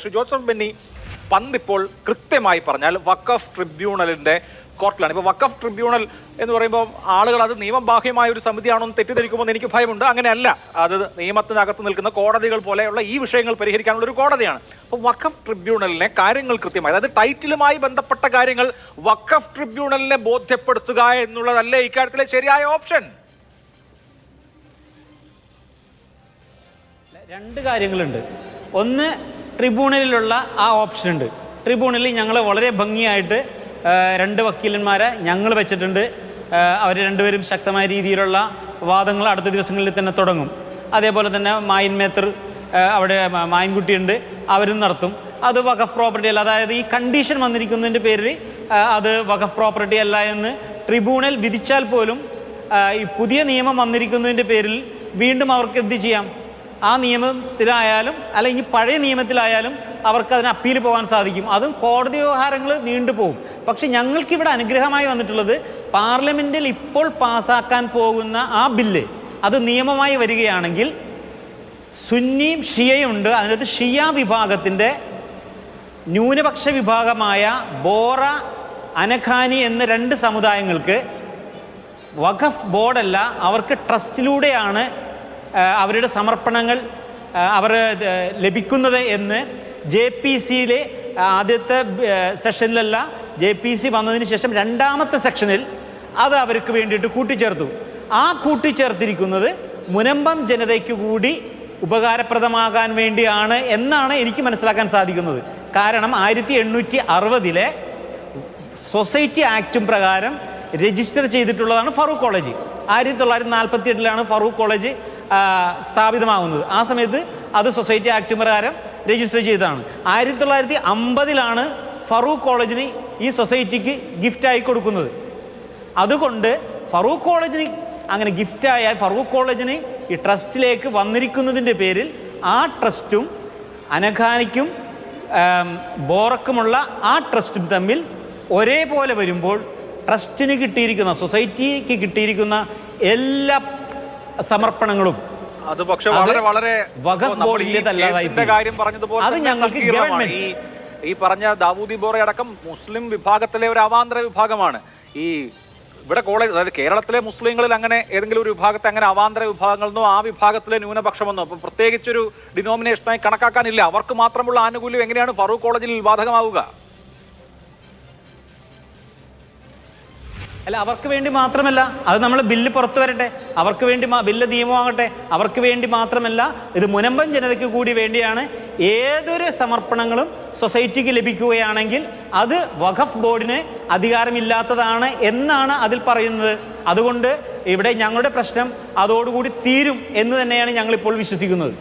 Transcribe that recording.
Shri Joseph Benny പന്തിപ്പോൾ കൃത്യമായി പറഞ്ഞാൽ വഖഫ് ട്രിബ്യൂണലിന്റെ കോർട്ടിലാണ്. ഇപ്പോൾ വഖഫ് ട്രിബ്യൂണൽ എന്ന് പറയുമ്പോൾ ആളുകൾ അത് നിയമബാഹ്യമായ ഒരു സമിതിയാണോ എന്ന് തെറ്റിദ്ധരിക്കുമ്പോൾ എനിക്ക് ഭയമുണ്ട്. അങ്ങനെയല്ല, അത് നിയമത്തിനകത്ത് നിൽക്കുന്ന കോടതികൾ പോലെയുള്ള ഈ വിഷയങ്ങൾ പരിഹരിക്കാനുള്ള ഒരു കോടതിയാണ്. അപ്പോൾ വഖഫ് ട്രിബ്യൂണലിനെ കാര്യങ്ങൾ കൃത്യമായി, അതായത് ടൈറ്റിലുമായി ബന്ധപ്പെട്ട കാര്യങ്ങൾ വഖഫ് ട്രിബ്യൂണലിനെ ബോധ്യപ്പെടുത്തുക എന്നുള്ളതല്ലേ ഇക്കാര്യത്തിലെ ശരിയായ ഓപ്ഷൻ? രണ്ട് കാര്യങ്ങളുണ്ട്. ഒന്ന്, ട്രിബ്യൂണലിലുള്ള ആ ഓപ്ഷൻ ഉണ്ട്. ട്രിബ്യൂണലിൽ ഞങ്ങൾ വളരെ ഭംഗിയായിട്ട് രണ്ട് വക്കീലന്മാരെ ഞങ്ങൾ വെച്ചിട്ടുണ്ട്. അവർ രണ്ടുപേരും ശക്തമായ രീതിയിലുള്ള വാദങ്ങൾ അടുത്ത ദിവസങ്ങളിൽ തന്നെ തുടങ്ങും. അതേപോലെ തന്നെ മായിൻ മേത്തർ അവിടെ മായിൻകുട്ടിയുണ്ട്, അവരും നടത്തും. അത് വഖഫ് പ്രോപ്പർട്ടി അല്ല, അതായത് ഈ കണ്ടീഷൻ വന്നിരിക്കുന്നതിൻ്റെ പേരിൽ അത് വഖഫ് പ്രോപ്പർട്ടി അല്ല എന്ന് ട്രിബ്യൂണൽ വിധിച്ചാൽ പോലും ഈ പുതിയ നിയമം വന്നിരിക്കുന്നതിൻ്റെ പേരിൽ വീണ്ടും അവർക്ക് എന്ത് ചെയ്യാം? ആ നിയമത്തിലായാലും അല്ല ഇനി പഴയ നിയമത്തിലായാലും അവർക്ക് അതിന് അപ്പീൽ പോകാൻ സാധിക്കും. അതും കോടതി വ്യവഹാരങ്ങൾ നീണ്ടുപോകും. പക്ഷെ ഞങ്ങൾക്കിവിടെ അനുഗ്രഹമായി വന്നിട്ടുള്ളത് പാർലമെൻറ്റിൽ ഇപ്പോൾ പാസ്സാക്കാൻ പോകുന്ന ആ ബില്ല് അത് നിയമമായി വരികയാണെങ്കിൽ സുന്നിയും ഷിയയും ഉണ്ട്. അതിനകത്ത് ഷിയ വിഭാഗത്തിൻ്റെ ന്യൂനപക്ഷ വിഭാഗമായ ബോറ, അനഖാനി എന്ന രണ്ട് സമുദായങ്ങൾക്ക് വഖഫ് ബോർഡല്ല, അവർക്ക് ട്രസ്റ്റിലൂടെയാണ് അവരുടെ സമർപ്പണങ്ങൾ അവർ ലഭിക്കുന്നത് എന്ന് JPCയിലെ ആദ്യത്തെ സെഷനിലല്ല, JPC വന്നതിന് ശേഷം രണ്ടാമത്തെ സെക്ഷനിൽ അത് അവർക്ക് വേണ്ടിയിട്ട് കൂട്ടിച്ചേർത്തു. ആ കൂട്ടിച്ചേർത്തിരിക്കുന്നത് മുനമ്പം ജനതയ്ക്ക് കൂടി ഉപകാരപ്രദമാകാൻ വേണ്ടിയാണ് എന്നാണ് എനിക്ക് മനസ്സിലാക്കാൻ സാധിക്കുന്നത്. കാരണം 1860 സൊസൈറ്റി ആക്റ്റും പ്രകാരം രജിസ്റ്റർ ചെയ്തിട്ടുള്ളതാണ് ഫറൂഖ് കോളേജ്. 1948 ഫറൂഖ് കോളേജ് സ്ഥാപിതമാകുന്നത്. ആ സമയത്ത് അത് സൊസൈറ്റി ആക്ട് പ്രകാരം രജിസ്റ്റർ ചെയ്തതാണ്. 1950 ഫറൂഖ് കോളേജിന് ഈ സൊസൈറ്റിക്ക് ഗിഫ്റ്റായി കൊടുക്കുന്നത്. അതുകൊണ്ട് ഫറൂഖ് കോളേജിന് അങ്ങനെ ഗിഫ്റ്റായ ഫറൂഖ് കോളേജിന് ഈ ട്രസ്റ്റിലേക്ക് വന്നിരിക്കുന്നതിൻ്റെ പേരിൽ ആ ട്രസ്റ്റും അനഖാനിക്കും ബോറക്കുമുള്ള ആ ട്രസ്റ്റും തമ്മിൽ ഒരേപോലെ വരുമ്പോൾ ട്രസ്റ്റിന് കിട്ടിയിരിക്കുന്ന, സൊസൈറ്റിക്ക് കിട്ടിയിരിക്കുന്ന എല്ലാ സമർപ്പണങ്ങളും അത് പക്ഷെ വളരെ വളരെ വഖഫ് ബോർഡിന്റെ കാര്യം പറഞ്ഞതുപോലെ അത് ഞങ്ങൾക്ക് ഗവൺമെന്റ് ഈ പറഞ്ഞ ദാവൂദി ബോറ അടക്കം മുസ്ലിം വിഭാഗത്തിലെ ഒരു അവാന്തര വിഭാഗമാണ്. ഈ ഇവിടെ കോളേജ്, അതായത് കേരളത്തിലെ മുസ്ലിങ്ങളിൽ അങ്ങനെ ഏതെങ്കിലും ഒരു വിഭാഗത്തെ അങ്ങനെ അവാന്തര വിഭാഗങ്ങളെന്നോ ആ വിഭാഗത്തിലെ ന്യൂനപക്ഷമെന്നോ അപ്പോൾ പ്രത്യേകിച്ചൊരു ഡിനോമിനേഷനായി കണക്കാക്കാനില്ല. അവർക്ക് മാത്രമുള്ള ആനുകൂല്യം എങ്ങനെയാണ് ഫറൂഖ് കോളേജിൽ ബാധകമാവുക? അല്ല, അവർക്ക് വേണ്ടി മാത്രമല്ല, അത് നമ്മൾ ബില്ല് പുറത്തു വരട്ടെ, അവർക്ക് വേണ്ടി ബില്ല് നിയമമാകട്ടെ. അവർക്ക് വേണ്ടി മാത്രമല്ല, ഇത് മുനമ്പം ജനതയ്ക്ക് കൂടി വേണ്ടിയാണ്. ഏതൊരു സമർപ്പണങ്ങളും സൊസൈറ്റിക്ക് ലഭിക്കുകയാണെങ്കിൽ അത് വഖഫ് ബോർഡിന് അധികാരമില്ലാത്തതാണ് എന്നാണ് അതിൽ പറയുന്നത്. അതുകൊണ്ട് ഇവിടെ ഞങ്ങളുടെ പ്രശ്നം അതോടുകൂടി തീരും എന്ന് തന്നെയാണ് ഞങ്ങളിപ്പോൾ വിശ്വസിക്കുന്നത്.